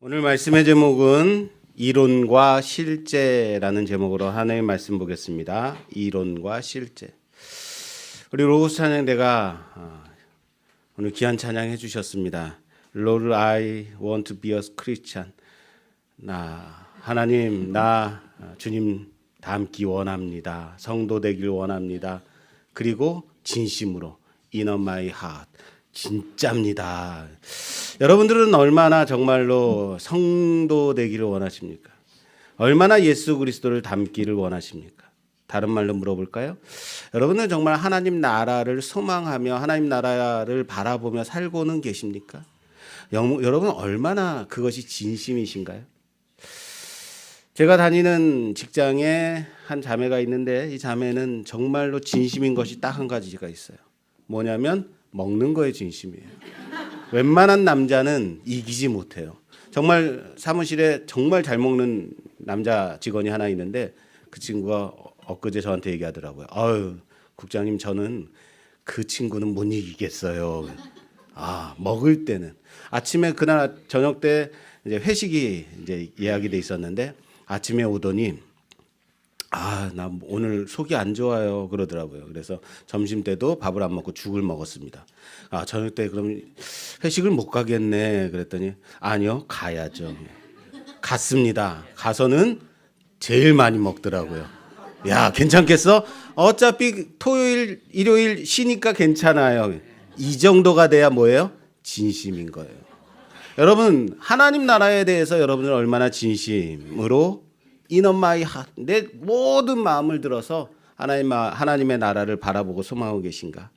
오늘 말씀의 제목은 이론과 실제라는 제목으로 하나님의 말씀 보겠습니다. 이론과 실제. 우리 로고스 찬양대가 오늘 귀한 찬양 해주셨습니다. Lord, I want to be a Christian. 하나님, 주님 닮기 원합니다. 성도 되길 원합니다. 그리고 진심으로 in my heart. 진짜입니다. 여러분들은 얼마나 정말로 성도 되기를 원하십니까? 얼마나 예수 그리스도를 닮기를 원하십니까? 다른 말로 물어볼까요? 여러분은 정말 하나님 나라를 소망하며 하나님 나라를 바라보며 살고는 계십니까? 여러분 얼마나 그것이 진심이신가요? 제가 다니는 직장에 한 자매가 있는데 이 자매는 정말로 진심인 것이 딱 한 가지가 있어요. 뭐냐면 먹는 거에 진심이에요. 웬만한 남자는 이기지 못해요. 정말 사무실에 정말 잘 먹는 남자 직원이 하나 있는데 그 친구가 엊그제 저한테 얘기하더라고요. 아유, 국장님 저는 그 친구는 못 이기겠어요. 먹을 때는 아침에 그날 저녁 때 이제 회식이 이제 예약이 돼 있었는데 아침에 오더니 나 오늘 속이 안 좋아요 그러더라고요. 그래서 점심 때도 밥을 안 먹고 죽을 먹었습니다. 저녁 때 그럼 회식을 못 가겠네 그랬더니 아니요 가야죠. 갔습니다. 가서는 제일 많이 먹더라고요. 야 괜찮겠어? 어차피 토요일 일요일 쉬니까 괜찮아요. 이 정도가 돼야 뭐예요? 진심인 거예요. 여러분 하나님 나라에 대해서 여러분들 얼마나 진심으로 in my heart, 내 모든 마음을 들어서 하나님의 나라를 바라보고 소망하고 계신가?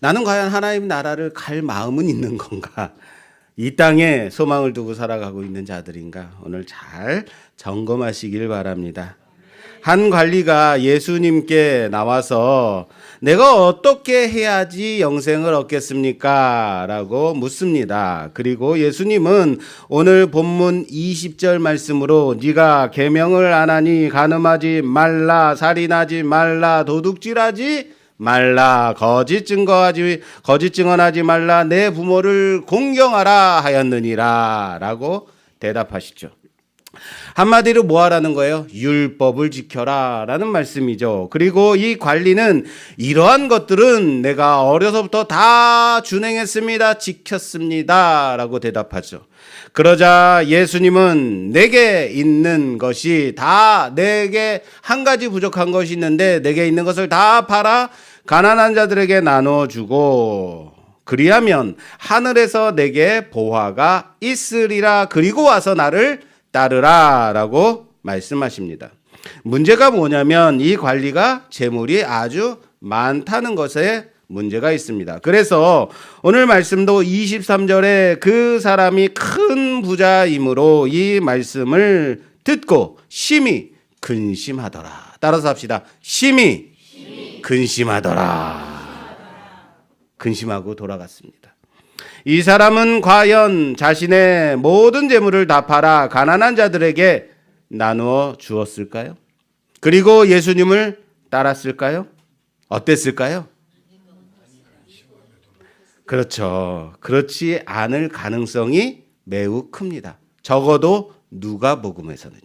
나는 과연 하나님 나라를 갈 마음은 있는 건가? 이 땅에 소망을 두고 살아가고 있는 자들인가? 오늘 잘 점검하시길 바랍니다. 한 관리가 예수님께 나와서 내가 어떻게 해야지 영생을 얻겠습니까? 라고 묻습니다. 그리고 예수님은 오늘 본문 20절 말씀으로 네가 계명을 안 하니 간음하지 말라, 살인하지 말라, 도둑질하지 말라, 거짓 증언하지 말라, 내 부모를 공경하라 하였느니라 라고 대답하시죠. 한마디로 뭐 하라는 거예요? 율법을 지켜라 라는 말씀이죠. 그리고 이 관리는 이러한 것들은 내가 어려서부터 다 준행했습니다. 지켰습니다. 라고 대답하죠. 그러자 예수님은 내게 있는 것이 내게 한 가지 부족한 것이 있는데 내게 있는 것을 다 팔아 가난한 자들에게 나눠주고 그리하면 하늘에서 내게 보화가 있으리라. 그리고 와서 나를 따르라 라고 말씀하십니다. 문제가 뭐냐면 이 관리가 재물이 아주 많다는 것에 문제가 있습니다. 그래서 오늘 말씀도 23절에 그 사람이 큰 부자이므로 이 말씀을 듣고 심히 근심하더라. 따라서 합시다. 심히 근심하더라. 근심하고 돌아갔습니다. 이 사람은 과연 자신의 모든 재물을 다 팔아 가난한 자들에게 나누어 주었을까요? 그리고 예수님을 따랐을까요? 어땠을까요? 그렇죠. 그렇지 않을 가능성이 매우 큽니다. 적어도 누가복음에서는요.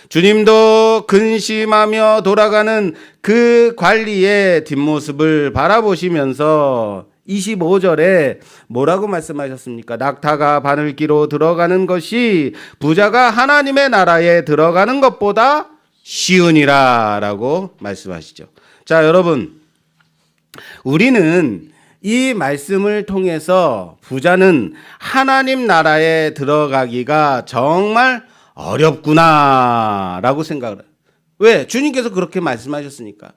주님도 근심하며 돌아가는 그 관리의 뒷모습을 바라보시면서 25절에 뭐라고 말씀하셨습니까? 낙타가 바늘기로 들어가는 것이 부자가 하나님의 나라에 들어가는 것보다 쉬우니라 라고 말씀하시죠. 자, 여러분, 우리는 이 말씀을 통해서 부자는 하나님 나라에 들어가기가 정말 어렵구나 라고 생각을 해요. 왜? 주님께서 그렇게 말씀하셨으니까.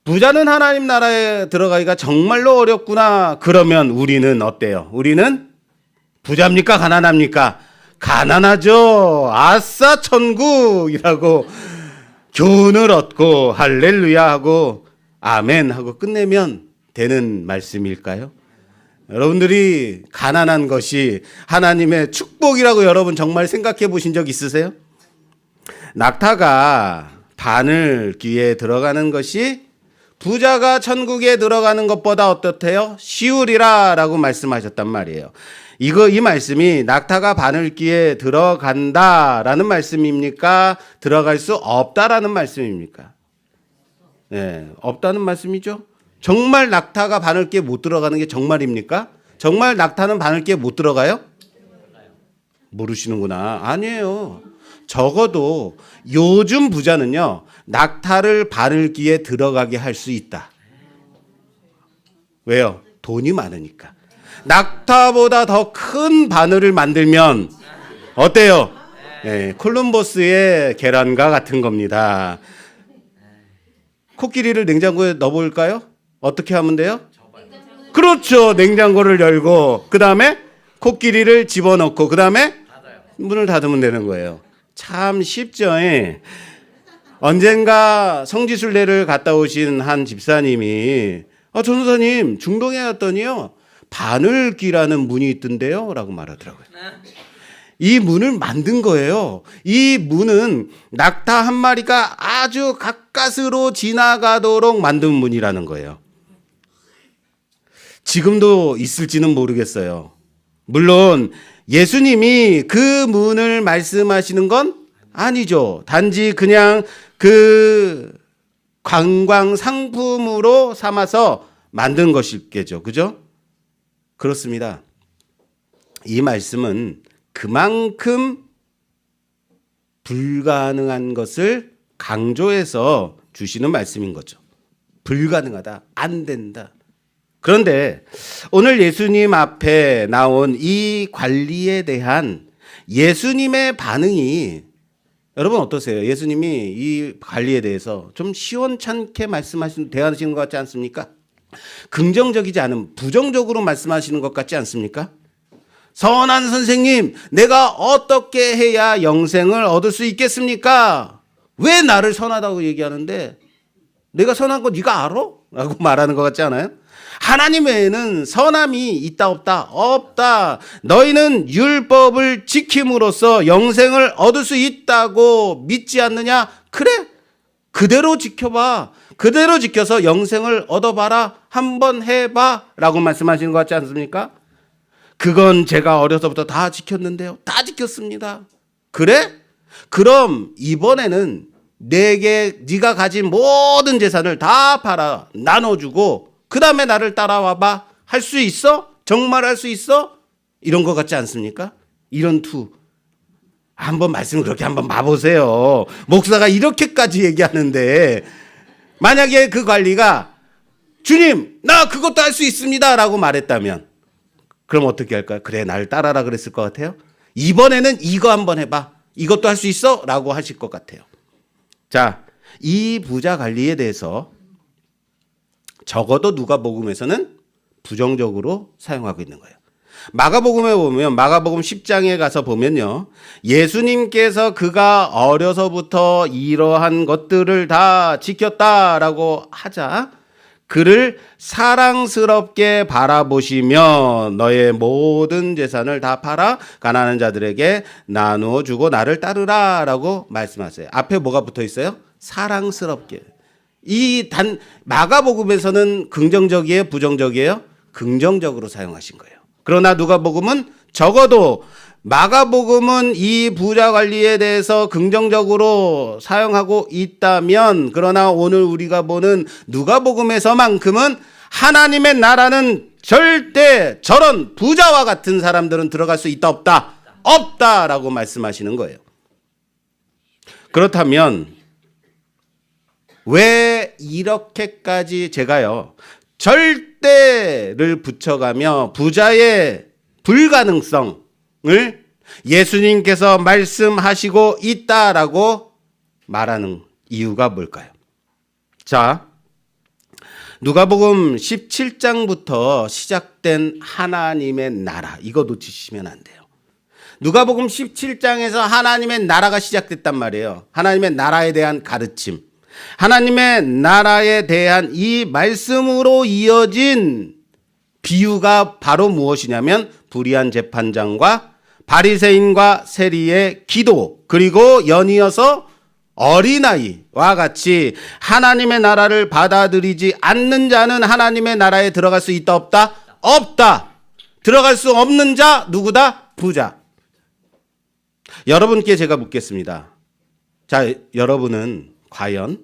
부자는 하나님 나라에 들어가기가 정말로 어렵구나. 그러면 우리는 어때요? 우리는 부자입니까? 가난합니까? 가난하죠. 아싸 천국이라고 교훈을 얻고 할렐루야 하고 아멘 하고 끝내면 되는 말씀일까요? 여러분들이 가난한 것이 하나님의 축복이라고 여러분 정말 생각해 보신 적 있으세요? 낙타가 바늘귀에 들어가는 것이 부자가 천국에 들어가는 것보다 어떻대요? 쉬우리라 라고 말씀하셨단 말이에요. 이 말씀이 낙타가 바늘기에 들어간다라는 말씀입니까? 들어갈 수 없다라는 말씀입니까? 네, 없다는 말씀이죠. 정말 낙타가 바늘기에 못 들어가는 게 정말입니까? 정말 낙타는 바늘기에 못 들어가요? 모르시는구나. 아니에요. 적어도 요즘 부자는요, 낙타를 바늘기에 들어가게 할 수 있다. 왜요? 돈이 많으니까. 낙타보다 더 큰 바늘을 만들면 어때요? 네, 콜럼버스의 계란과 같은 겁니다. 코끼리를 냉장고에 넣어볼까요? 어떻게 하면 돼요? 그렇죠. 냉장고를 열고 그 다음에 코끼리를 집어넣고 그 다음에 문을 닫으면 되는 거예요. 참 쉽죠. 예. 언젠가 성지순례를 갔다 오신 한 집사님이 전도사님 중동에 갔더니요 바늘기라는 문이 있던데요 라고 말하더라고요. 이 문을 만든 거예요. 이 문은 낙타 한 마리가 아주 가까스로 지나가도록 만든 문이라는 거예요. 지금도 있을지는 모르겠어요. 물론 예수님이 그 문을 말씀하시는 건 아니죠. 단지 그냥 그 관광 상품으로 삼아서 만든 것이겠죠. 그죠? 그렇습니다. 이 말씀은 그만큼 불가능한 것을 강조해서 주시는 말씀인 거죠. 불가능하다. 안 된다. 그런데 오늘 예수님 앞에 나온 이 관리에 대한 예수님의 반응이 여러분 어떠세요? 예수님이 이 관리에 대해서 좀 시원찮게 대하시는 것 같지 않습니까? 긍정적이지 않은 부정적으로 말씀하시는 것 같지 않습니까? 선한 선생님, 내가 어떻게 해야 영생을 얻을 수 있겠습니까? 왜 나를 선하다고 얘기하는데 내가 선한 거 네가 알아? 라고 말하는 것 같지 않아요? 하나님 외에는 선함이 있다 없다? 없다. 너희는 율법을 지킴으로써 영생을 얻을 수 있다고 믿지 않느냐? 그래? 그대로 지켜봐. 그대로 지켜서 영생을 얻어봐라. 한번 해봐. 라고 말씀하시는 것 같지 않습니까? 그건 제가 어려서부터 다 지켰는데요. 다 지켰습니다. 그래? 그럼 이번에는 네가 가진 모든 재산을 다 팔아 나눠주고 그 다음에 나를 따라와봐. 할 수 있어? 정말 할 수 있어? 이런 것 같지 않습니까? 이런 투. 한번 말씀 그렇게 한번 봐보세요. 목사가 이렇게까지 얘기하는데 만약에 그 관리가 주님 나 그것도 할 수 있습니다 라고 말했다면 그럼 어떻게 할까요? 그래 나를 따라라 그랬을 것 같아요. 이번에는 이거 한번 해봐. 이것도 할 수 있어? 라고 하실 것 같아요. 자, 이 부자 관리에 대해서 적어도 누가복음에서는 부정적으로 사용하고 있는 거예요. 마가복음에 보면 마가복음 10장에 가서 보면요. 예수님께서 그가 어려서부터 이러한 것들을 다 지켰다라고 하자 그를 사랑스럽게 바라보시며 너의 모든 재산을 다 팔아 가난한 자들에게 나누어 주고 나를 따르라라고 말씀하세요. 앞에 뭐가 붙어 있어요? 사랑스럽게. 마가복음에서는 긍정적이에요, 부정적이에요? 긍정적으로 사용하신 거예요. 그러나 누가복음은 적어도 마가복음은 이 부자 관리에 대해서 긍정적으로 사용하고 있다면 그러나 오늘 우리가 보는 누가복음에서만큼은 하나님의 나라는 절대 저런 부자와 같은 사람들은 들어갈 수 있다 없다? 없다라고 말씀하시는 거예요. 그렇다면 왜 이렇게까지 제가요 절대를 붙여가며 부자의 불가능성을 예수님께서 말씀하시고 있다라고 말하는 이유가 뭘까요? 자, 누가복음 17장부터 시작된 하나님의 나라 이거 놓치시면 안 돼요. 누가복음 17장에서 하나님의 나라가 시작됐단 말이에요. 하나님의 나라에 대한 가르침, 하나님의 나라에 대한 이 말씀으로 이어진 비유가 바로 무엇이냐면 불의한 재판장과 바리새인과 세리의 기도 그리고 연이어서 어린아이와 같이 하나님의 나라를 받아들이지 않는 자는 하나님의 나라에 들어갈 수 있다 없다? 없다. 들어갈 수 없는 자 누구다? 부자. 여러분께 제가 묻겠습니다. 자, 여러분은 과연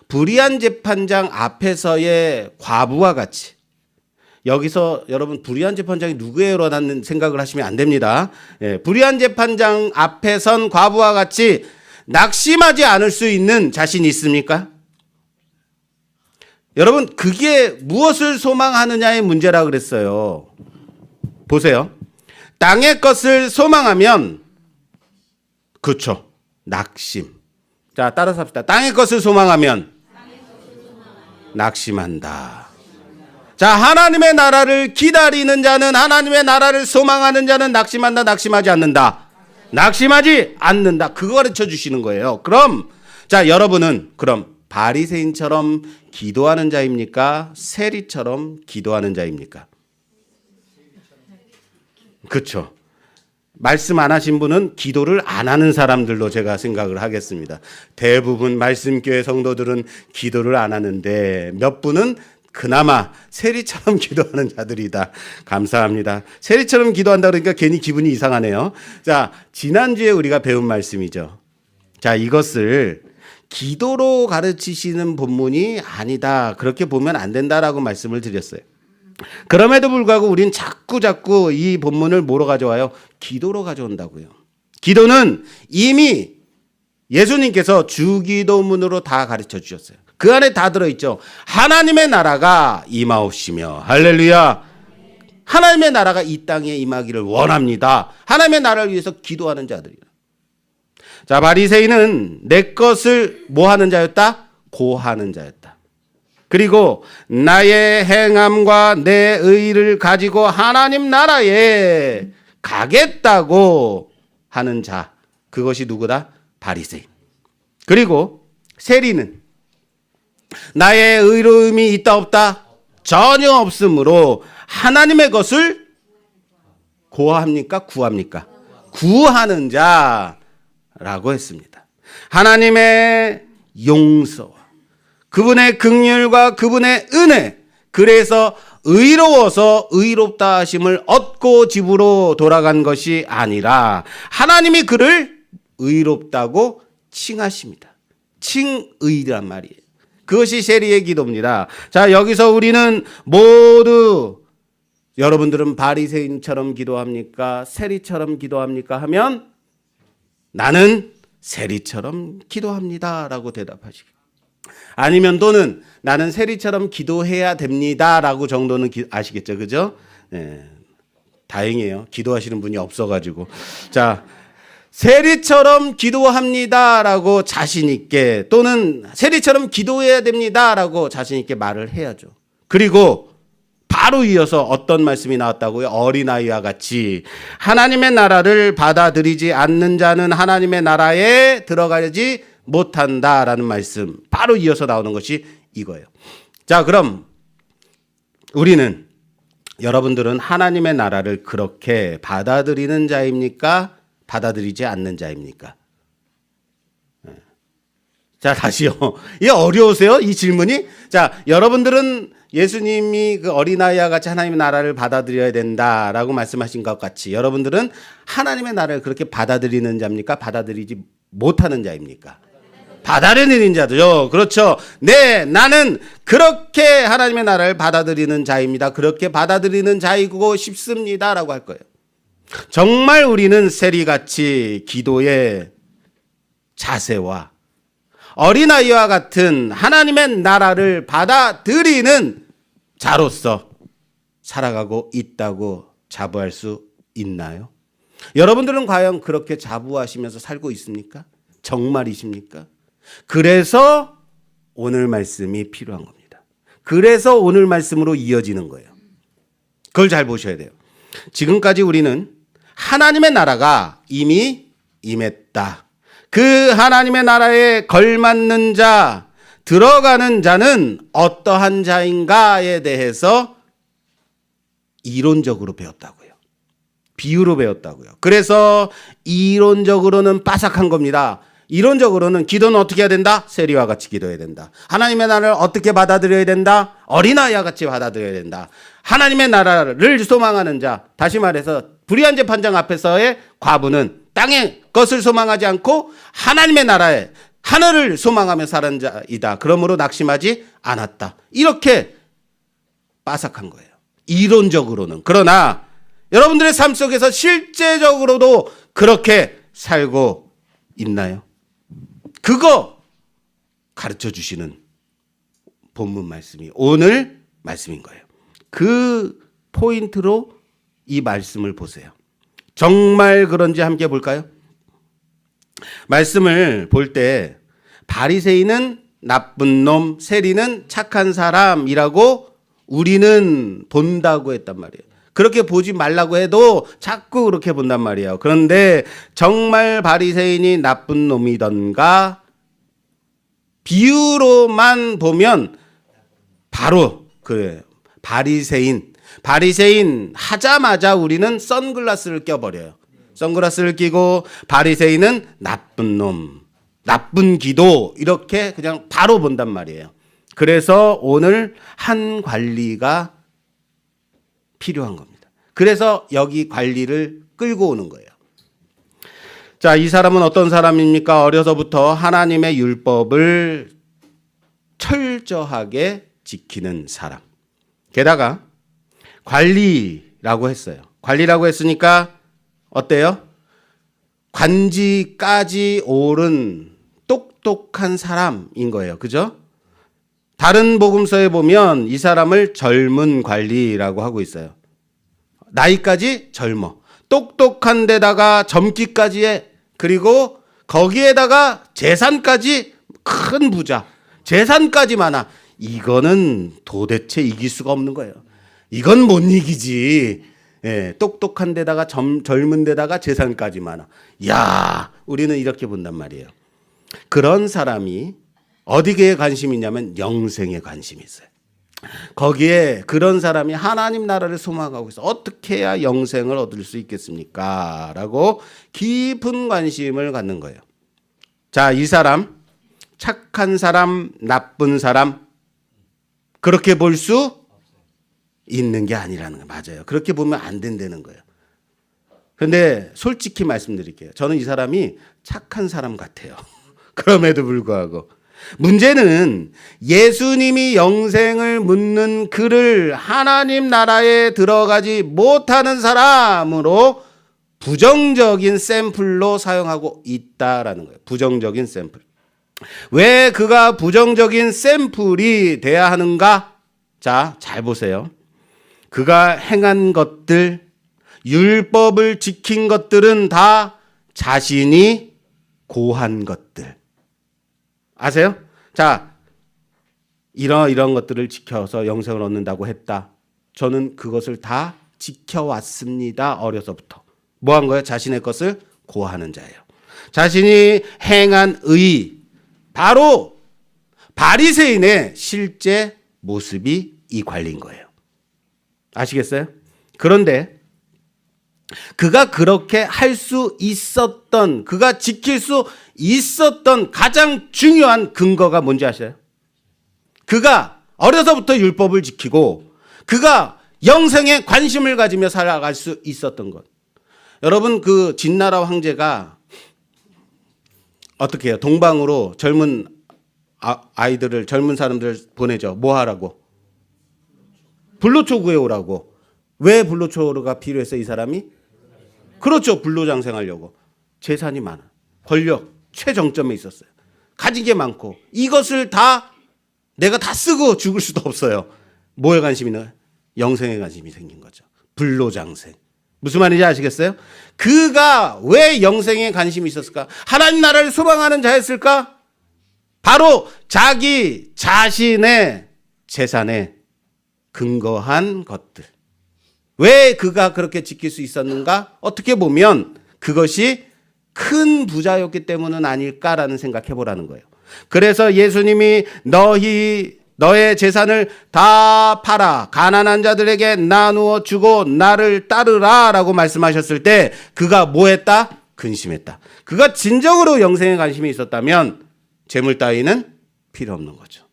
불의한 재판장 앞에서의 과부와 같이, 여기서 여러분 불의한 재판장이 누구예요라는 생각을 하시면 안 됩니다. 예, 불의한 재판장 앞에 선 과부와 같이 낙심하지 않을 수 있는 자신이 있습니까? 여러분, 그게 무엇을 소망하느냐의 문제라 그랬어요. 보세요. 땅의 것을 소망하면, 그렇죠, 낙심. 자, 따라서 합시다. 땅의 것을 소망하면 낙심한다. 자, 하나님의 나라를 기다리는 자는, 하나님의 나라를 소망하는 자는 낙심한다, 낙심하지 않는다? 낙심하지 않는다. 그거 가르쳐 주시는 거예요. 그럼, 자, 여러분은 그럼 바리새인처럼 기도하는 자입니까? 세리처럼 기도하는 자입니까? 그렇죠. 말씀 안 하신 분은 기도를 안 하는 사람들로 제가 생각을 하겠습니다. 대부분 말씀교회 성도들은 기도를 안 하는데 몇 분은 그나마 세리처럼 기도하는 자들이다. 감사합니다. 세리처럼 기도한다 그러니까 괜히 기분이 이상하네요. 자, 지난주에 우리가 배운 말씀이죠. 자, 이것을 기도로 가르치시는 본문이 아니다, 그렇게 보면 안 된다라고 말씀을 드렸어요. 그럼에도 불구하고 우린 자꾸 이 본문을 뭐로 가져와요? 기도로 가져온다고요. 기도는 이미 예수님께서 주기도문으로 다 가르쳐 주셨어요. 그 안에 다 들어있죠. 하나님의 나라가 임하옵시며, 할렐루야. 하나님의 나라가 이 땅에 임하기를 원합니다. 하나님의 나라를 위해서 기도하는 자들이라. 자, 바리새인은 내 것을 뭐 하는 자였다? 고하는 자였다. 그리고 나의 행함과 내 의를 가지고 하나님 나라에 가겠다고 하는 자, 그것이 누구다? 바리새인. 그리고 세리는 나의 의로움이 있다 없다? 전혀 없으므로 하나님의 것을 고합니까? 구합니까? 구하는 자라고 했습니다. 하나님의 용서와 그분의 긍휼과 그분의 은혜, 그래서 의로워서 의롭다 하심을 얻고 집으로 돌아간 것이 아니라 하나님이 그를 의롭다고 칭하십니다. 칭의란 말이에요. 그것이 세리의 기도입니다. 자, 여기서 우리는 모두, 여러분들은 바리새인처럼 기도합니까? 세리처럼 기도합니까? 하면 나는 세리처럼 기도합니다라고 대답하시기. 아니면 또는 나는 세리처럼 기도해야 됩니다라고 정도는 아시겠죠, 그죠? 네, 다행이에요. 기도하시는 분이 없어가지고. 자, 세리처럼 기도합니다라고 자신 있게, 또는 세리처럼 기도해야 됩니다라고 자신 있게 말을 해야죠. 그리고 바로 이어서 어떤 말씀이 나왔다고요? 어린아이와 같이 하나님의 나라를 받아들이지 않는 자는 하나님의 나라에 들어가지 못한다라는 말씀, 바로 이어서 나오는 것이 이거예요. 자, 그럼 우리는, 여러분들은 하나님의 나라를 그렇게 받아들이는 자입니까? 받아들이지 않는 자입니까? 자, 다시요. 이게 어려우세요? 이 질문이? 자, 여러분들은 예수님이 그 어린아이와 같이 하나님의 나라를 받아들여야 된다라고 말씀하신 것 같이, 여러분들은 하나님의 나라를 그렇게 받아들이는 자입니까? 받아들이지 못하는 자입니까? 받아들이는 자죠. 그렇죠. 네, 나는 그렇게 하나님의 나라를 받아들이는 자입니다. 그렇게 받아들이는 자이고 싶습니다라고 할 거예요. 정말 우리는 세리같이 기도의 자세와 어린아이와 같은 하나님의 나라를 받아들이는 자로서 살아가고 있다고 자부할 수 있나요? 여러분들은 과연 그렇게 자부하시면서 살고 있습니까? 정말이십니까? 그래서 오늘 말씀이 필요한 겁니다. 그래서 오늘 말씀으로 이어지는 거예요. 그걸 잘 보셔야 돼요. 지금까지 우리는 하나님의 나라가 이미 임했다. 그 하나님의 나라에 걸맞는 자, 들어가는 자는 어떠한 자인가에 대해서 이론적으로 배웠다고요. 비유로 배웠다고요. 그래서 이론적으로는 빠삭한 겁니다. 이론적으로는 기도는 어떻게 해야 된다? 세리와 같이 기도해야 된다. 하나님의 나라를 어떻게 받아들여야 된다? 어린아이와 같이 받아들여야 된다. 하나님의 나라를 소망하는 자, 다시 말해서 불의한 재판장 앞에서의 과부는 땅의 것을 소망하지 않고 하나님의 나라에 하늘을 소망하며 사는 자이다. 그러므로 낙심하지 않았다. 이렇게 빠삭한 거예요. 이론적으로는. 그러나 여러분들의 삶 속에서 실제적으로도 그렇게 살고 있나요? 그거 가르쳐 주시는 본문 말씀이 오늘 말씀인 거예요. 그 포인트로 이 말씀을 보세요. 정말 그런지 함께 볼까요? 말씀을 볼 때 바리새인은 나쁜 놈, 세리는 착한 사람이라고 우리는 본다고 했단 말이에요. 그렇게 보지 말라고 해도 자꾸 그렇게 본단 말이에요. 그런데 정말 바리새인이 나쁜 놈이던가 비유로만 보면 바로 그래요. 바리새인 하자마자 우리는 선글라스를 껴버려요. 선글라스를 끼고 바리새인은 나쁜 놈, 나쁜 기도 이렇게 그냥 바로 본단 말이에요. 그래서 오늘 한 관리가 필요한 겁니다. 그래서 여기 관리를 끌고 오는 거예요. 자, 이 사람은 어떤 사람입니까? 어려서부터 하나님의 율법을 철저하게 지키는 사람. 게다가 관리라고 했어요. 관리라고 했으니까 어때요? 관지까지 오른 똑똑한 사람인 거예요. 그죠? 다른 복음서에 보면 이 사람을 젊은 관리라고 하고 있어요. 나이까지 젊어. 똑똑한 데다가 젊기까지 해. 그리고 거기에다가 재산까지 큰 부자. 재산까지 많아. 이거는 도대체 이길 수가 없는 거예요. 이건 못 이기지. 예, 똑똑한 데다가 젊은 데다가 재산까지 많아. 야, 우리는 이렇게 본단 말이에요. 그런 사람이 어디에 관심이 있냐면 영생에 관심이 있어요. 거기에 그런 사람이 하나님 나라를 소망하고 있어. 어떻게 해야 영생을 얻을 수 있겠습니까? 라고 깊은 관심을 갖는 거예요. 자, 이 사람, 착한 사람, 나쁜 사람, 그렇게 볼 수 있는 게 아니라는 거예요. 맞아요. 그렇게 보면 안 된다는 거예요. 그런데 솔직히 말씀드릴게요. 저는 이 사람이 착한 사람 같아요. 그럼에도 불구하고. 문제는 예수님이 영생을 묻는 그를 하나님 나라에 들어가지 못하는 사람으로 부정적인 샘플로 사용하고 있다라는 거예요. 부정적인 샘플. 왜 그가 부정적인 샘플이 돼야 하는가? 자, 잘 보세요. 그가 행한 것들, 율법을 지킨 것들은 다 자신이 고한 것들. 아세요? 자, 이런 것들을 지켜서 영생을 얻는다고 했다. 저는 그것을 다 지켜왔습니다. 어려서부터. 뭐 한 거예요? 자신의 것을 고하는 자예요. 자신이 행한 의, 바로 바리새인의 실제 모습이 이 관리인 거예요. 아시겠어요? 그런데 그가 그렇게 할 수 있었던, 그가 지킬 수 있었던 가장 중요한 근거가 뭔지 아세요? 그가 어려서부터 율법을 지키고 그가 영생에 관심을 가지며 살아갈 수 있었던 것. 여러분, 그 진나라 황제가 어떻게 해요? 동방으로 젊은 아이들을, 젊은 사람들을 보내죠. 뭐 하라고? 불로초 구해오라고. 왜 불로초가 필요했어요, 이 사람이? 그렇죠. 불로장생하려고. 재산이 많아. 권력 최정점에 있었어요. 가진 게 많고 이것을 다 내가 다 쓰고 죽을 수도 없어요. 뭐에 관심이 있나요? 영생에 관심이 생긴 거죠. 불로장생. 무슨 말인지 아시겠어요? 그가 왜 영생에 관심이 있었을까? 하나님 나라를 소망하는 자였을까? 바로 자기 자신의 재산에 근거한 것들. 왜 그가 그렇게 지킬 수 있었는가? 어떻게 보면 그것이 큰 부자였기 때문은 아닐까라는 생각해 보라는 거예요. 그래서 예수님이 너의 재산을 다 팔아 가난한 자들에게 나누어 주고 나를 따르라 라고 말씀하셨을 때 그가 뭐 했다? 근심했다. 그가 진정으로 영생에 관심이 있었다면 재물 따위는 필요 없는 거죠.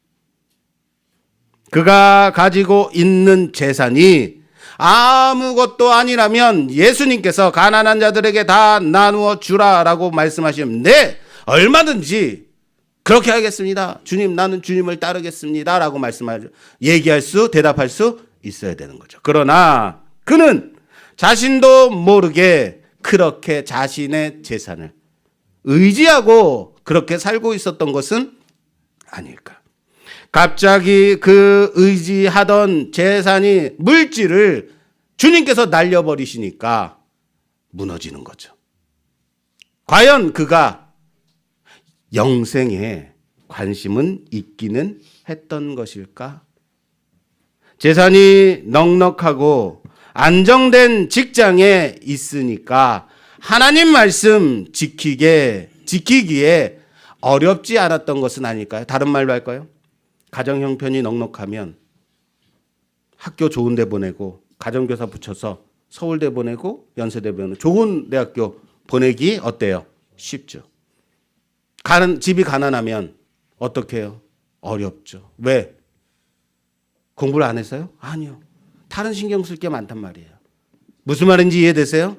그가 가지고 있는 재산이 아무것도 아니라면 예수님께서 가난한 자들에게 다 나누어 주라라고 말씀하시면 네, 얼마든지 그렇게 하겠습니다. 주님, 나는 주님을 따르겠습니다. 라고 대답할 수 있어야 되는 거죠. 그러나 그는 자신도 모르게 그렇게 자신의 재산을 의지하고 그렇게 살고 있었던 것은 아닐까. 갑자기 그 의지하던 재산이 물질을 주님께서 날려버리시니까 무너지는 거죠. 과연 그가 영생에 관심은 있기는 했던 것일까? 재산이 넉넉하고 안정된 직장에 있으니까 하나님 말씀 지키기에 어렵지 않았던 것은 아닐까요? 다른 말로 할까요? 가정 형편이 넉넉하면 학교 좋은 데 보내고 가정교사 붙여서 서울대 보내고 연세대 보내고 좋은 대학교 보내기 어때요? 쉽죠. 집이 가난하면 어떻게 해요? 어렵죠. 왜? 공부를 안 했어요? 아니요. 다른 신경 쓸 게 많단 말이에요. 무슨 말인지 이해되세요?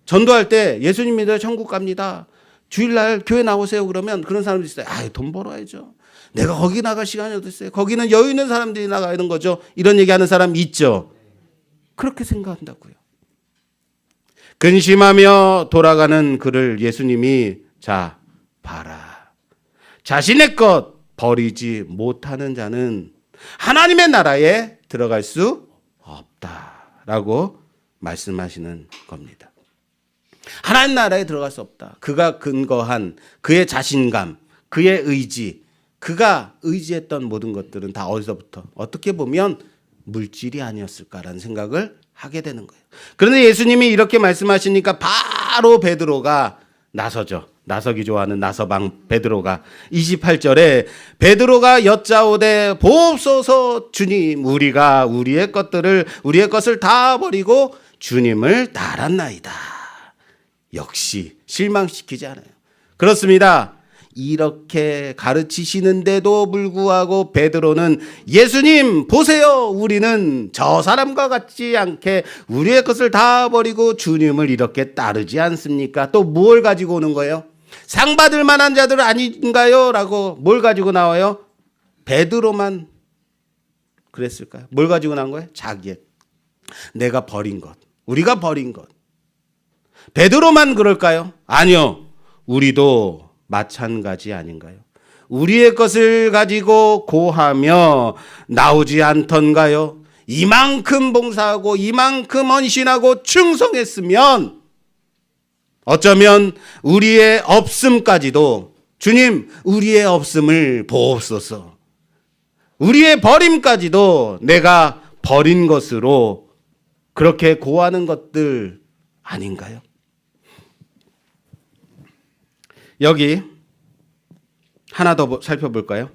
전도할 때 예수님 믿어요, 천국 갑니다. 주일날 교회 나오세요 그러면 그런 사람들이 있어요. 돈 벌어야죠. 내가 거기 나갈 시간이 어디 있어요? 거기는 여유 있는 사람들이 나가는 거죠. 이런 얘기하는 사람 있죠. 그렇게 생각한다고요. 근심하며 돌아가는 그를 예수님이 자 봐라. 자신의 것 버리지 못하는 자는 하나님의 나라에 들어갈 수 없다라고 말씀하시는 겁니다. 하나님 나라에 들어갈 수 없다. 그가 근거한 그의 자신감, 그의 의지, 그가 의지했던 모든 것들은 다 어디서부터 어떻게 보면 물질이 아니었을까라는 생각을 하게 되는 거예요. 그런데 예수님이 이렇게 말씀하시니까 바로 베드로가 나서죠. 나서기 좋아하는 나서방 베드로가 28절에 베드로가 여짜오되 보옵소서 주님, 우리가 우리의 것을 다 버리고 주님을 따랐나이다. 역시 실망시키지 않아요. 그렇습니다. 이렇게 가르치시는데도 불구하고 베드로는 예수님 보세요, 우리는 저 사람과 같지 않게 우리의 것을 다 버리고 주님을 이렇게 따르지 않습니까? 또 뭘 가지고 오는 거예요? 상 받을 만한 자들 아닌가요? 라고 뭘 가지고 나와요? 베드로만 그랬을까요? 뭘 가지고 나온 거예요? 자기의 내가 버린 것, 우리가 버린 것. 베드로만 그럴까요? 아니요. 우리도 마찬가지 아닌가요? 우리의 것을 가지고 고하며 나오지 않던가요? 이만큼 봉사하고 이만큼 헌신하고 충성했으면 어쩌면 우리의 없음까지도 주님, 우리의 없음을 보옵소서. 우리의 버림까지도 내가 버린 것으로 그렇게 고하는 것들 아닌가요? 여기 하나 더 살펴볼까요?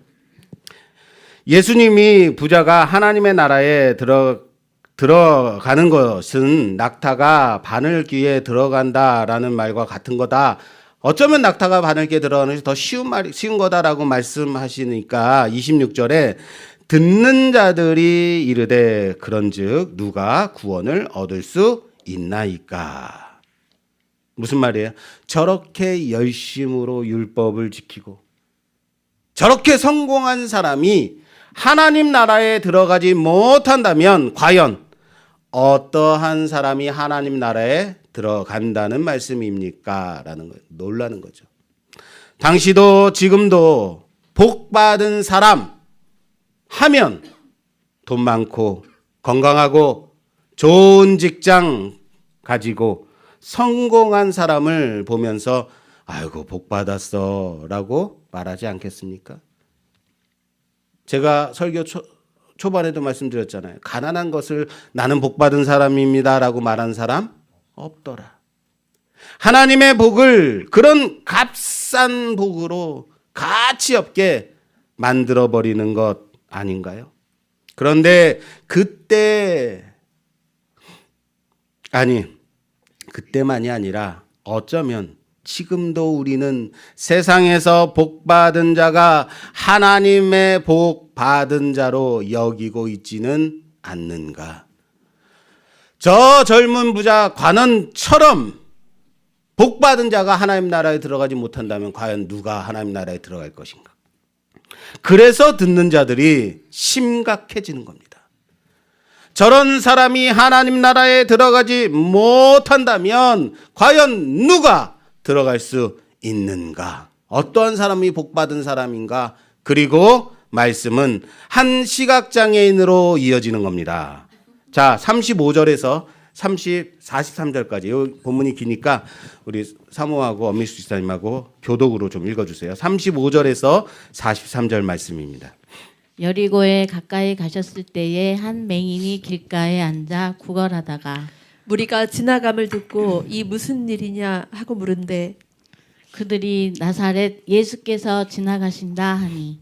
예수님이 부자가 하나님의 나라에 들어가는 것은 낙타가 바늘귀에 들어간다라는 말과 같은 거다. 어쩌면 낙타가 바늘귀에 들어가는 것이 더 쉬운 거다라고 말씀하시니까 26절에 듣는 자들이 이르되 그런즉 누가 구원을 얻을 수 있나이까. 무슨 말이에요? 저렇게 열심으로 율법을 지키고 저렇게 성공한 사람이 하나님 나라에 들어가지 못한다면 과연 어떠한 사람이 하나님 나라에 들어간다는 말씀입니까? 라는 거예요. 놀라는 거죠. 당시도 지금도 복받은 사람 하면 돈 많고 건강하고 좋은 직장 가지고 성공한 사람을 보면서 아이고 복받았어 라고 말하지 않겠습니까? 제가 설교 초반에도 말씀드렸잖아요. 가난한 것을 나는 복받은 사람입니다 라고 말한 사람 없더라. 하나님의 복을 그런 값싼 복으로 가치 없게 만들어버리는 것 아닌가요? 그런데 그때만이 아니라 어쩌면 지금도 우리는 세상에서 복 받은 자가 하나님의 복 받은 자로 여기고 있지는 않는가? 저 젊은 부자 관원처럼 복 받은 자가 하나님 나라에 들어가지 못한다면 과연 누가 하나님 나라에 들어갈 것인가? 그래서 듣는 자들이 심각해지는 겁니다. 저런 사람이 하나님 나라에 들어가지 못한다면 과연 누가 들어갈 수 있는가? 어떠한 사람이 복받은 사람인가? 그리고 말씀은 한 시각장애인으로 이어지는 겁니다. 자, 35절에서 43절까지. 이 본문이 기니까 우리 사모하고 엄미수 집사님하고 교독으로 좀 읽어주세요. 35절에서 43절 말씀입니다. 여리고에 가까이 가셨을 때에 한 맹인이 길가에 앉아 구걸하다가 무리가 지나감을 듣고 이 무슨 일이냐 하고 물은데 그들이 나사렛 예수께서 지나가신다 하니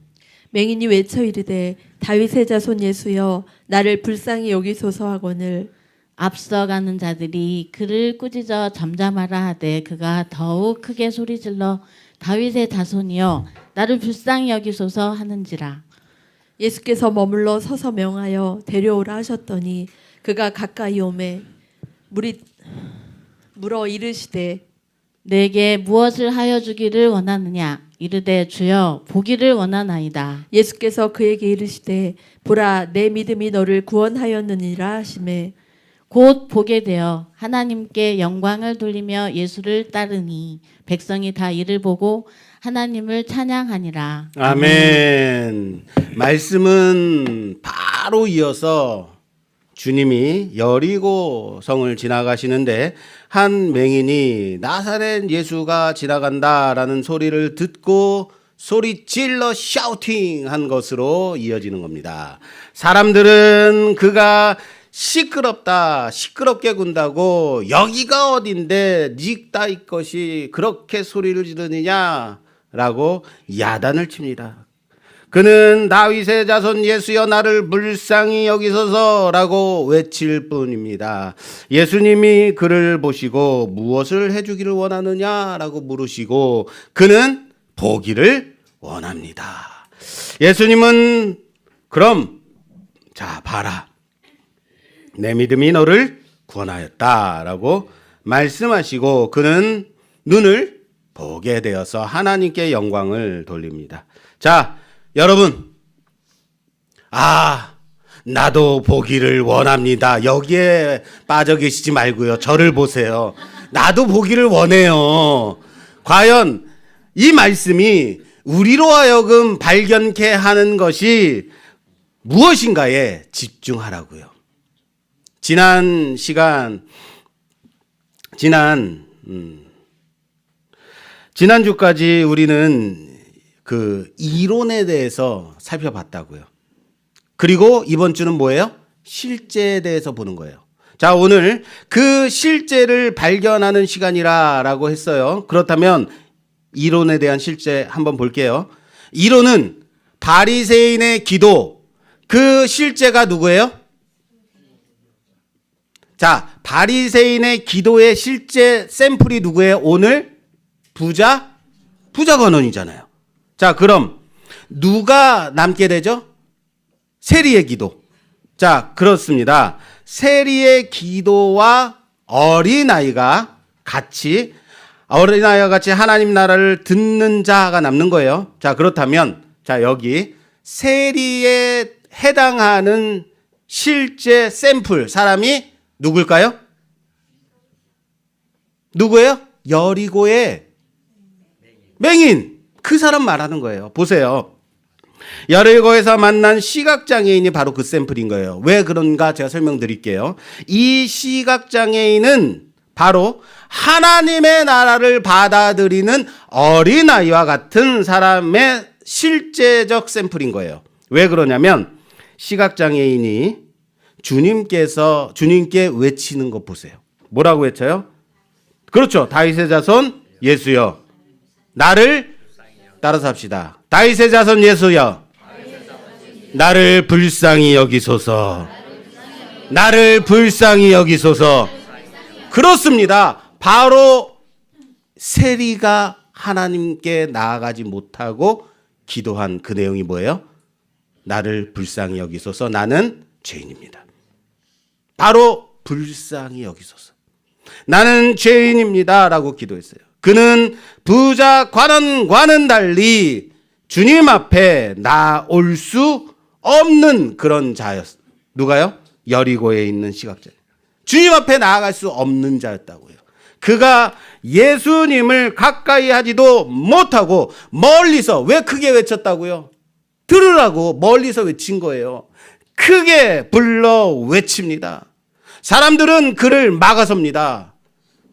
맹인이 외쳐 이르되 다윗의 자손 예수여 나를 불쌍히 여기소서 하거늘 앞서가는 자들이 그를 꾸짖어 잠잠하라 하되 그가 더욱 크게 소리질러 다윗의 자손이여 나를 불쌍히 여기소서 하는지라. 예수께서 머물러 서서 명하여 데려오라 하셨더니 그가 가까이 오매 물어 이르시되 내게 무엇을 하여 주기를 원하느냐 이르되 주여 보기를 원하나이다. 예수께서 그에게 이르시되 보라 내 믿음이 너를 구원하였느니라 하시매 곧 보게 되어 하나님께 영광을 돌리며 예수를 따르니 백성이 다 이를 보고 하나님을 찬양하니라. 아멘. 말씀은 바로 이어서 주님이 여리고 성을 지나가시는데 한 맹인이 나사렛 예수가 지나간다라는 소리를 듣고 소리질러 샤우팅한 것으로 이어지는 겁니다. 사람들은 그가 시끄럽다, 시끄럽게 군다고 여기가 어딘데 니 따위 것이 그렇게 소리를 지르느냐라고 야단을 칩니다. 그는 다윗의 자손 예수여 나를 불쌍히 여기소서라고 외칠 뿐입니다. 예수님이 그를 보시고 무엇을 해주기를 원하느냐라고 물으시고 그는 보기를 원합니다. 예수님은 그럼 자 봐라. 내 믿음이 너를 구원하였다라고 말씀하시고 그는 눈을 보게 되어서 하나님께 영광을 돌립니다. 자, 여러분, 나도 보기를 원합니다. 여기에 빠져 계시지 말고요. 저를 보세요. 나도 보기를 원해요. 과연 이 말씀이 우리로 하여금 발견케 하는 것이 무엇인가에 집중하라고요. 지난주까지 우리는 그 이론에 대해서 살펴봤다고요. 그리고 이번 주는 뭐예요? 실제에 대해서 보는 거예요. 자, 오늘 그 실제를 발견하는 시간이라고 했어요. 그렇다면 이론에 대한 실제 한번 볼게요. 이론은 바리새인의 기도, 그 실제가 누구예요? 자, 바리새인의 기도의 실제 샘플이 누구예요? 오늘 부자 관원이잖아요. 자, 그럼 누가 남게 되죠? 세리의 기도. 자, 그렇습니다. 세리의 기도와 어린아이가 같이 하나님 나라를 듣는 자가 남는 거예요. 자, 그렇다면 자, 여기 세리에 해당하는 실제 샘플 사람이 누굴까요? 누구예요? 여리고의 맹인. 그 사람 말하는 거예요. 보세요. 여리고에서 만난 시각장애인이 바로 그 샘플인 거예요. 왜 그런가 제가 설명드릴게요. 이 시각장애인은 바로 하나님의 나라를 받아들이는 어린아이와 같은 사람의 실제적 샘플인 거예요. 왜 그러냐면 시각장애인이 주님께 외치는 거 보세요. 뭐라고 외쳐요? 그렇죠. 다윗의 자손 예수여 나를 따라서 합시다. 다윗의 자손 예수여 나를 불쌍히 여기소서. 나를 불쌍히 여기소서. 그렇습니다. 바로 세리가 하나님께 나아가지 못하고 기도한 그 내용이 뭐예요? 나를 불쌍히 여기소서, 나는 죄인입니다. 바로 불쌍히 여기소서, 나는 죄인입니다 라고 기도했어요. 그는 부자 관원과는 달리 주님 앞에 나올 수 없는 그런 자였어요. 누가요? 여리고에 있는 시각자. 주님 앞에 나아갈 수 없는 자였다고요. 그가 예수님을 가까이 하지도 못하고 멀리서, 왜 크게 외쳤다고요? 들으라고 멀리서 외친 거예요. 크게 불러 외칩니다. 사람들은 그를 막아섭니다.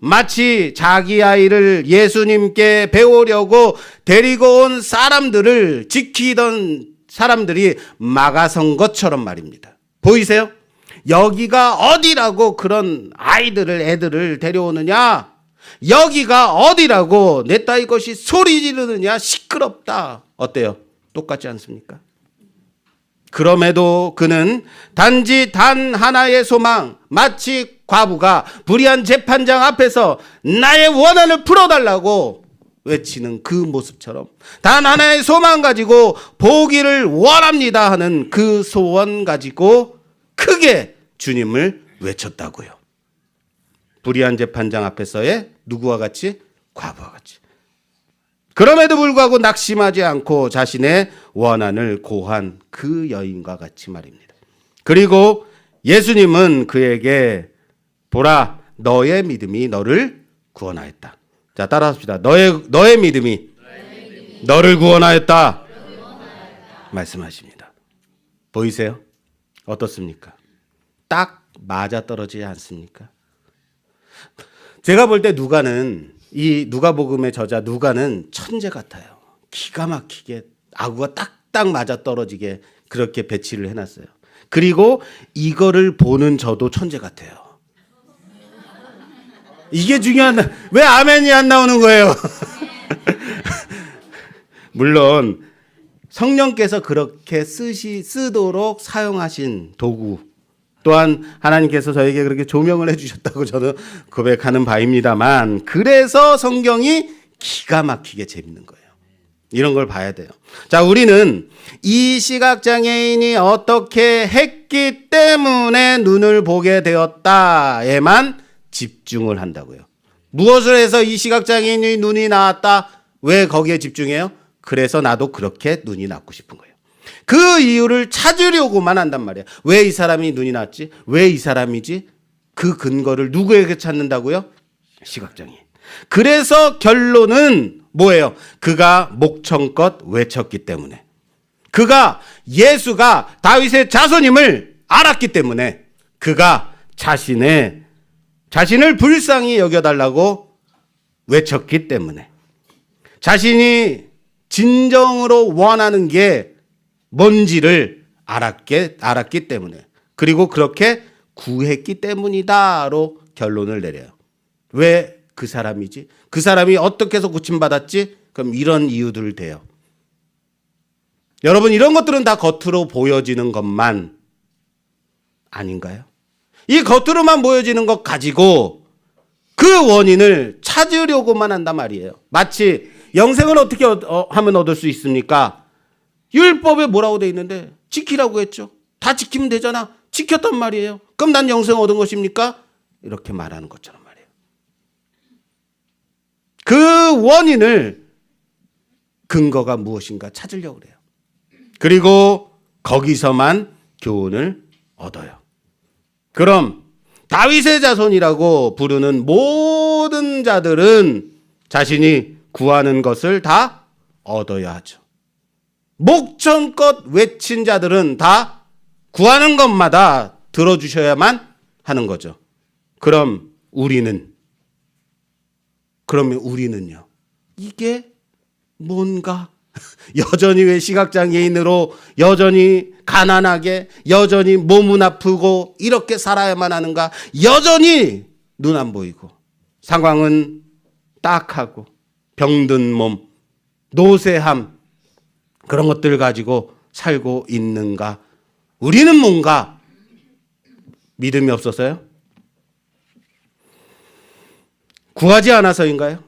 마치 자기 아이를 예수님께 배우려고 데리고 온 사람들을 지키던 사람들이 막아선 것처럼 말입니다. 보이세요? 여기가 어디라고 그런 애들을 데려오느냐? 여기가 어디라고 내 따위 것이 소리 지르느냐? 시끄럽다. 어때요? 똑같지 않습니까? 그럼에도 그는 단지 단 하나의 소망, 마치 과부가 불의한 재판장 앞에서 나의 원한을 풀어달라고 외치는 그 모습처럼 단 하나의 소망 가지고 보기를 원합니다 하는 그 소원 가지고 크게 주님을 외쳤다고요. 불의한 재판장 앞에서의 누구와 같이? 과부와 같이. 그럼에도 불구하고 낙심하지 않고 자신의 원한을 고한 그 여인과 같이 말입니다. 그리고 예수님은 그에게 보라, 너의 믿음이 너를 구원하였다. 자, 따라합시다. 너의 믿음이 너를 구원하였다. 말씀하십니다. 보이세요? 어떻습니까? 딱 맞아떨어지지 않습니까? 제가 볼 때 이 누가복음의 저자 누가는 천재 같아요. 기가 막히게 아구가 딱딱 맞아떨어지게 그렇게 배치를 해놨어요. 그리고 이거를 보는 저도 천재 같아요. 이게 중요한, 왜 아멘이 안 나오는 거예요? 물론 성령께서 그렇게 쓰도록 사용하신 도구 또한 하나님께서 저에게 그렇게 조명을 해주셨다고 저는 고백하는 바입니다만, 그래서 성경이 기가 막히게 재밌는 거예요. 이런 걸 봐야 돼요. 자, 우리는 이 시각장애인이 어떻게 했기 때문에 눈을 보게 되었다에만 집중을 한다고요. 무엇을 해서 이 시각장애인의 눈이 나왔다? 왜 거기에 집중해요? 그래서 나도 그렇게 눈이 났고 싶은 거예요. 그 이유를 찾으려고만 한단 말이에요. 왜 이 사람이 눈이 났지? 왜 이 사람이지? 그 근거를 누구에게 찾는다고요? 시각장애인. 그래서 결론은 뭐예요? 그가 목청껏 외쳤기 때문에, 그가 예수가 다윗의 자손임을 알았기 때문에, 그가 자신을 불쌍히 여겨달라고 외쳤기 때문에, 자신이 진정으로 원하는 게 뭔지를 알았기 때문에, 그리고 그렇게 구했기 때문이다로 결론을 내려요. 왜 그 사람이지? 그 사람이 어떻게 해서 고침받았지? 그럼 이런 이유들을 대요. 여러분, 이런 것들은 다 겉으로 보여지는 것만 아닌가요? 이 겉으로만 보여지는 것 가지고 그 원인을 찾으려고만 한단 말이에요. 마치 영생을 어떻게 하면 얻을 수 있습니까? 율법에 뭐라고 돼 있는데 지키라고 했죠. 다 지키면 되잖아. 지켰단 말이에요. 그럼 난 영생 얻은 것입니까? 이렇게 말하는 것처럼 말이에요. 그 원인을, 근거가 무엇인가 찾으려고 그래요. 그리고 거기서만 교훈을 얻어요. 그럼 다윗의 자손이라고 부르는 모든 자들은 자신이 구하는 것을 다 얻어야 하죠. 목청껏 외친 자들은 다 구하는 것마다 들어주셔야만 하는 거죠. 그러면 우리는요? 이게 뭔가 여전히 왜 시각장애인으로 여전히 가난하게 여전히 몸은 아프고 이렇게 살아야만 하는가? 여전히 눈 안 보이고 상황은 딱하고 병든 몸, 노쇠함, 그런 것들 가지고 살고 있는가? 우리는 뭔가 믿음이 없어서요? 구하지 않아서인가요?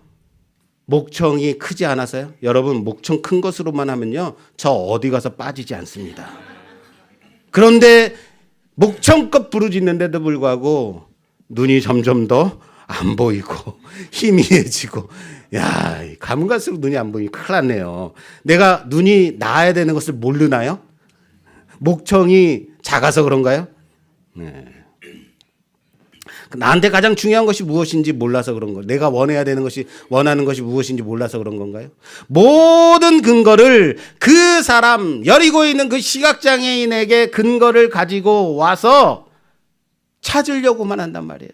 목청이 크지 않아서요? 여러분, 목청 큰 것으로만 하면요, 저 어디 가서 빠지지 않습니다. 그런데 목청껏 부르짖는데도 불구하고 눈이 점점 더 안 보이고 희미해지고, 야, 가면 갈수록 눈이 안 보이니 큰일 났네요. 내가 눈이 나아야 되는 것을 모르나요? 목청이 작아서 그런가요? 네. 나한테 가장 중요한 것이 무엇인지 몰라서 그런 거. 내가 원하는 것이 무엇인지 몰라서 그런 건가요? 모든 근거를 그 사람, 여리고에 있는 그 시각장애인에게 근거를 가지고 와서 찾으려고만 한단 말이에요.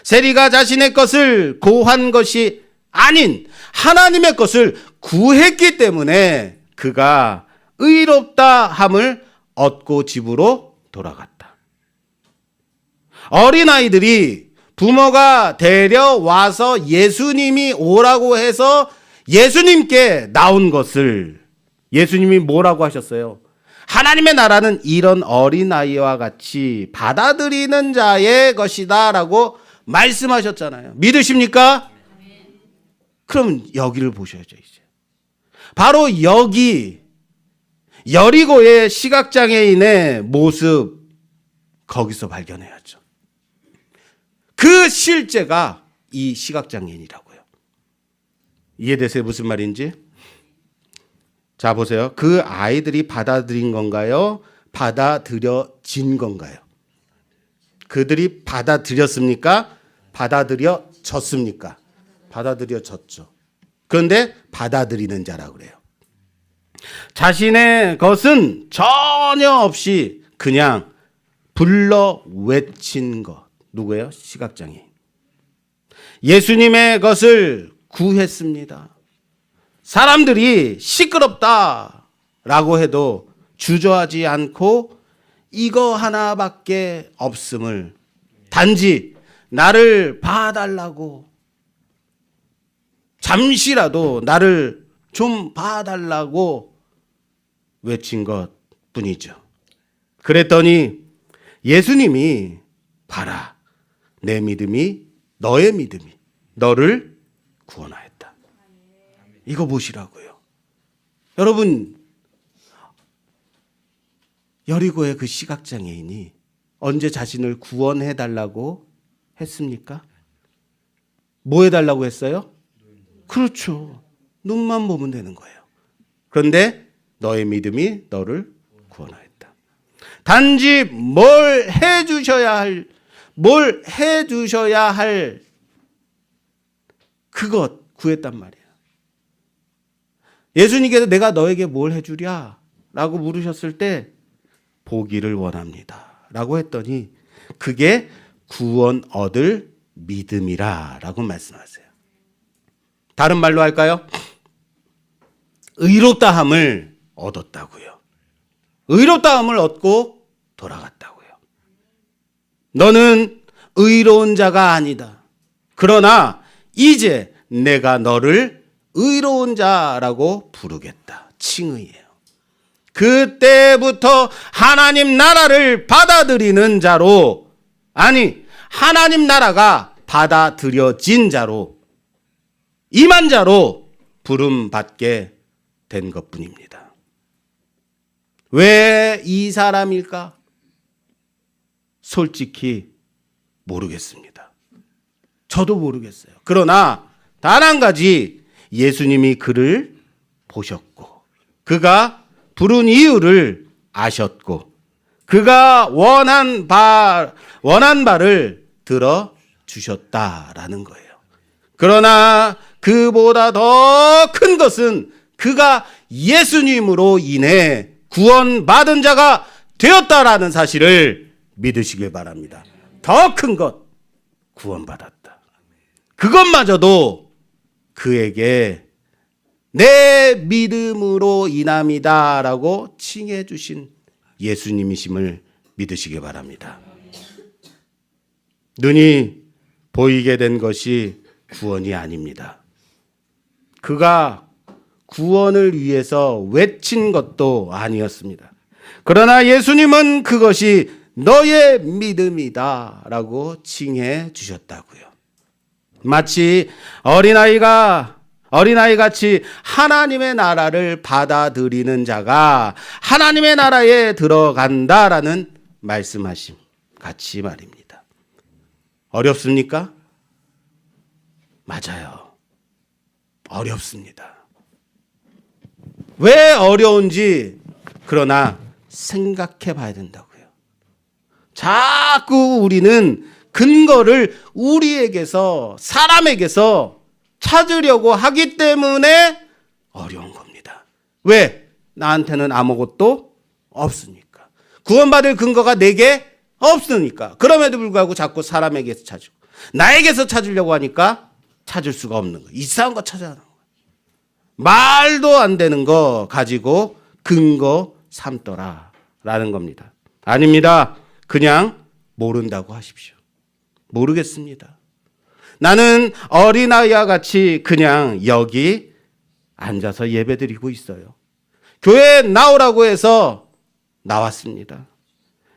세리가 자신의 것을 고한 것이 아닌 하나님의 것을 구했기 때문에 그가 의롭다 함을 얻고 집으로 돌아갔다. 어린아이들이 부모가 데려와서 예수님이 오라고 해서 예수님께 나온 것을 예수님이 뭐라고 하셨어요? 하나님의 나라는 이런 어린아이와 같이 받아들이는 자의 것이다 라고 말씀하셨잖아요. 믿으십니까? 그럼 여기를 보셔야죠. 이제 바로 여기 여리고의 시각장애인의 모습, 거기서 발견해야죠. 그 실제가 이 시각장애인이라고요. 이해되세요? 무슨 말인지? 자, 보세요. 그 아이들이 받아들인 건가요? 받아들여진 건가요? 그들이 받아들였습니까? 받아들여졌습니까? 받아들여졌죠. 그런데 받아들이는 자라고 그래요. 자신의 것은 전혀 없이 그냥 불러 외친 것. 누구예요? 시각장애인. 예수님의 것을 구했습니다. 사람들이 시끄럽다라고 해도 주저하지 않고 이거 하나밖에 없음을, 단지 나를 봐달라고, 잠시라도 나를 좀 봐달라고 외친 것 뿐이죠. 그랬더니 예수님이 봐라, 내 믿음이, 너의 믿음이 너를 구원하였다. 이거 보시라고요. 여러분, 여리고의 그 시각장애인이 언제 자신을 구원해달라고 했습니까? 뭐 해달라고 했어요? 그렇죠. 눈만 보면 되는 거예요. 그런데 너의 믿음이 너를 구원하였다. 단지 뭘 해주셔야 할 그것 구했단 말이에요. 예수님께서 내가 너에게 뭘 해주랴? 라고 물으셨을 때 보기를 원합니다. 라고 했더니 그게 구원 얻을 믿음이라 라고 말씀하세요. 다른 말로 할까요? 의롭다함을 얻었다고요. 의롭다함을 얻고 돌아갔다고요. 너는 의로운 자가 아니다. 그러나 이제 내가 너를 의로운 자라고 부르겠다. 칭의예요. 그때부터 하나님 나라를 받아들이는 자로, 아니 하나님 나라가 받아들여진 자로, 임한 자로 부름받게 된 것뿐입니다. 왜 이 사람일까? 솔직히 모르겠습니다. 저도 모르겠어요. 그러나 단 한 가지, 예수님이 그를 보셨고 그가 부른 이유를 아셨고 그가 원한 바를 들어주셨다라는 거예요. 그러나 그보다 더 큰 것은 그가 예수님으로 인해 구원받은 자가 되었다라는 사실을 믿으시길 바랍니다. 더 큰 것, 구원받았다. 그것마저도 그에게 내 믿음으로 인함이다라고 칭해 주신 예수님이심을 믿으시기 바랍니다. 눈이 보이게 된 것이 구원이 아닙니다. 그가 구원을 위해서 외친 것도 아니었습니다. 그러나 예수님은 그것이 너의 믿음이다라고 칭해 주셨다고요. 마치 어린아이 같이 하나님의 나라를 받아들이는 자가 하나님의 나라에 들어간다라는 말씀하심 같이 말입니다. 어렵습니까? 맞아요. 어렵습니다. 왜 어려운지 그러나 생각해 봐야 된다고요. 자꾸 우리는 근거를 우리에게서 사람에게서 찾으려고 하기 때문에 어려운 겁니다. 왜? 나한테는 아무것도 없으니까. 구원받을 근거가 내게 없으니까. 그럼에도 불구하고 자꾸 사람에게서 찾고 나에게서 찾으려고 하니까 찾을 수가 없는 거예요. 이상한 거 찾아야 하는 거예요. 말도 안 되는 거 가지고 근거 삼더라라는 겁니다. 아닙니다. 그냥 모른다고 하십시오. 모르겠습니다. 나는 어린아이와 같이 그냥 여기 앉아서 예배드리고 있어요. 교회에 나오라고 해서 나왔습니다.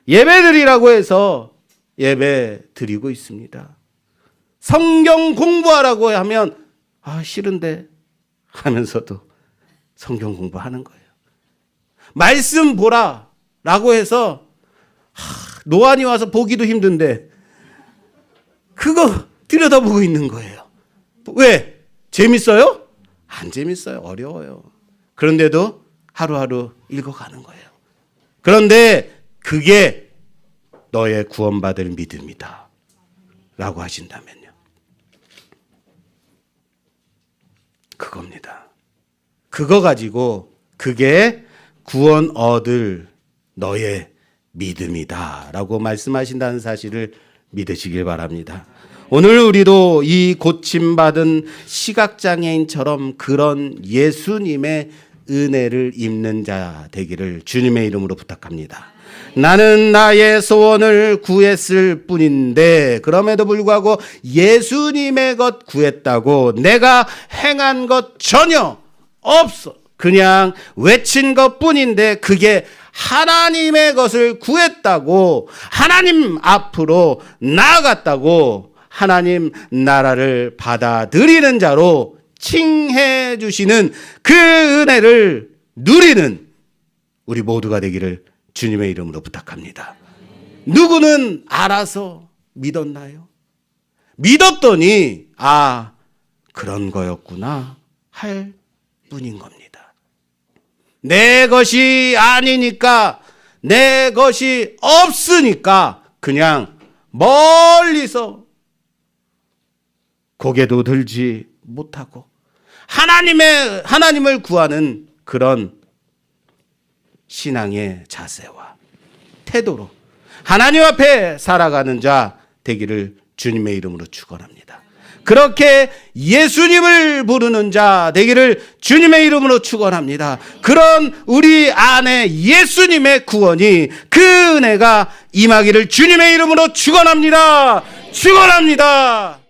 예배드리라고 해서 예배드리고 있습니다. 성경 공부하라고 하면 싫은데 하면서도 성경 공부하는 거예요. 말씀 보라라고 해서 노안이 와서 보기도 힘든데 그거 들여다보고 있는 거예요. 왜? 재밌어요? 안 재밌어요. 어려워요. 그런데도 하루하루 읽어가는 거예요. 그런데 그게 너의 구원받을 믿음이다 라고 하신다면요. 그겁니다. 그거 가지고 그게 구원 얻을 너의 믿음이다 라고 말씀하신다는 사실을 믿으시길 바랍니다. 오늘 우리도 이 고침받은 시각장애인처럼 그런 예수님의 은혜를 입는 자 되기를 주님의 이름으로 부탁합니다. 나는 나의 소원을 구했을 뿐인데 그럼에도 불구하고 예수님의 것 구했다고 내가 행한 것 전혀 없어. 그냥 외친 것 뿐인데 그게 하나님의 것을 구했다고 하나님 앞으로 나아갔다고 하나님 나라를 받아들이는 자로 칭해 주시는 그 은혜를 누리는 우리 모두가 되기를 주님의 이름으로 부탁합니다. 누구는 알아서 믿었나요? 믿었더니 그런 거였구나 할 뿐인 겁니다. 내 것이 아니니까 내 것이 없으니까 그냥 멀리서 고개도 들지 못하고 하나님을 구하는 그런 신앙의 자세와 태도로 하나님 앞에 살아가는 자 되기를 주님의 이름으로 축원합니다. 그렇게 예수님을 부르는 자 되기를 주님의 이름으로 축원합니다. 그런 우리 안에 예수님의 구원이 그 은혜가 임하기를 주님의 이름으로 축원합니다. 축원합니다.